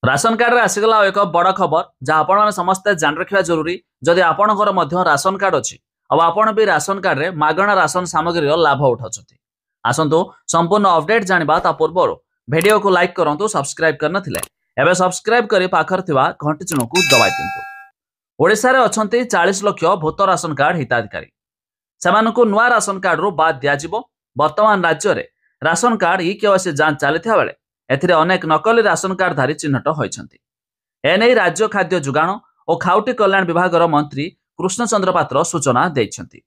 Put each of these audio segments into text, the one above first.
Ration card रे आसीगला एक बड़ खबर जहाँ आपण मैंने समस्ते जान रखा जरूरी। जदि आपणकर मध्य राशन कार्ड अच्छी अब आपण भी राशन कार्ड रे मागणा राशन सामग्री लाभ उठाउछथि। आसंतु संपूर्ण अपडेट जानिबा ता पूर्व वीडियो को लाइक करंतु, सब्सक्राइब करन थिले एबे सब्सक्राइब करी पाखर थिबा घंटी चिन्ह को दबाइ दियंतु। ओडिसा रे अछंती 40 लाख भूत राशन कार्ड हिताधिकारी। सेमानकु नुआ राशन कार्ड रो बाद दियाजिबो। वर्तमान राज्य रे राशन कार्ड ई-केवाईसी जांच चलिथा बेले एथिरे अनेक नकली राशन कार्ड धारी चिन्हट होइछंती। एने राज्य खाद्य जुगाण और खाउटी कल्याण विभाग मंत्री कृष्णचंद्र पात्र सूचना देइछंती।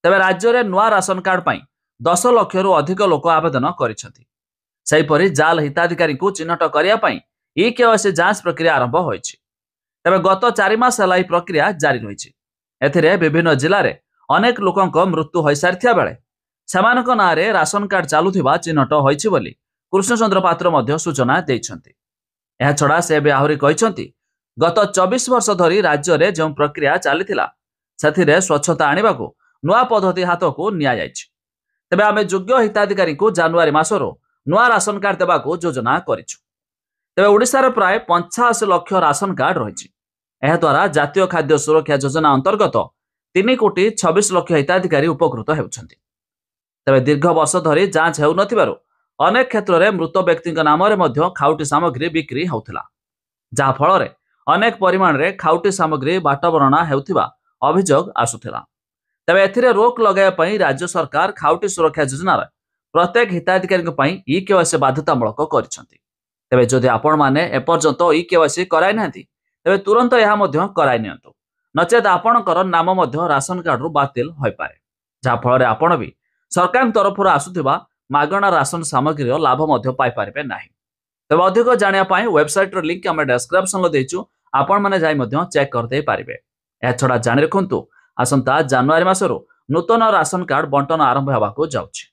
तेबे राज्य रे नुआ राशन कार्ड पई 10 लाख रु अधिक लोक आवेदन करिछंती। सेहिपरि जाल हिताधिकारी को चिन्हट करिया पई ई-केवाईसी जांच प्रक्रिया आरंभ होइछि। तेबे गत 4 मास होला ई प्रक्रिया जारी रहिछि। एथिरे विभिन्न जिल्ला रे अनेक लोकक मृत्यु होई सारिथिया बेले सेमानक नारे राशन कार्ड चालुथिबा चिन्हट होइछि बोली कृष्णचंद्र पात्र मध्य सूचना देइछंती। एहा छडा से बे आहुरी कहिछंती गत 24 वर्ष धरी राज्य रे जो प्रक्रिया चलीथिला सेथिरे स्वच्छता आनिबाकू नुआ पद्धति हाथ को निया जाइछि। तेबे आमे योग्य हिताधिकारी को जनवरी मासरो नुआ राशन कार्ड देबाकू योजना करिछु। तेबे ओडिसा रे प्राय 85 लाख राशन कार्ड रहिछि। एहा द्वारा जातीय खाद्य सुरक्षा योजना अंतर्गत 3 कोटी 26 लाख हिताधिकारी उपकृत हेउछंती। तेबे दीर्घ वर्ष धरी जांच हेउ नथिबारु अनेक क्षेत्र में मृत व्यक्ति नाम खाउटी सामग्री बिक्री होउथिला, जहा फल अनेक परिमाण रे खाउटी सामग्री बाटबरणा हेउथिबा अभियोग आसुथिला। तेबे एथिरे रोक लगाया पई राज्य सरकार खाउटी सुरक्षा योजना प्रत्येक हिताधिकारी पई ई-केवाईसी बाध्यतामूलक करिसंती। तेबे जदि आपण माने एपर्यंत ई-केवाईसी कराई नांती तेबे तुरंत यह मध्य कराई नियंतु, नचेत आपणकर नाम मध्य राशन कार्ड रु बातिल होई पारे, जहा फल आपण भी सरकार तरफ आसुथिबा मागणा राशन सामग्री लाभ पाई पारे ना। तेज अधिक जाना वेबसाइट लिंक आम डिस्क्रिप्शन देचु, आपण मैंने जाई चेक करदे पारिबे। एहा छडा जानि रखंतु आसंता जनवरी मासरो नूतन राशन कार्ड बंटन आरंभ होबाकू जाउछि।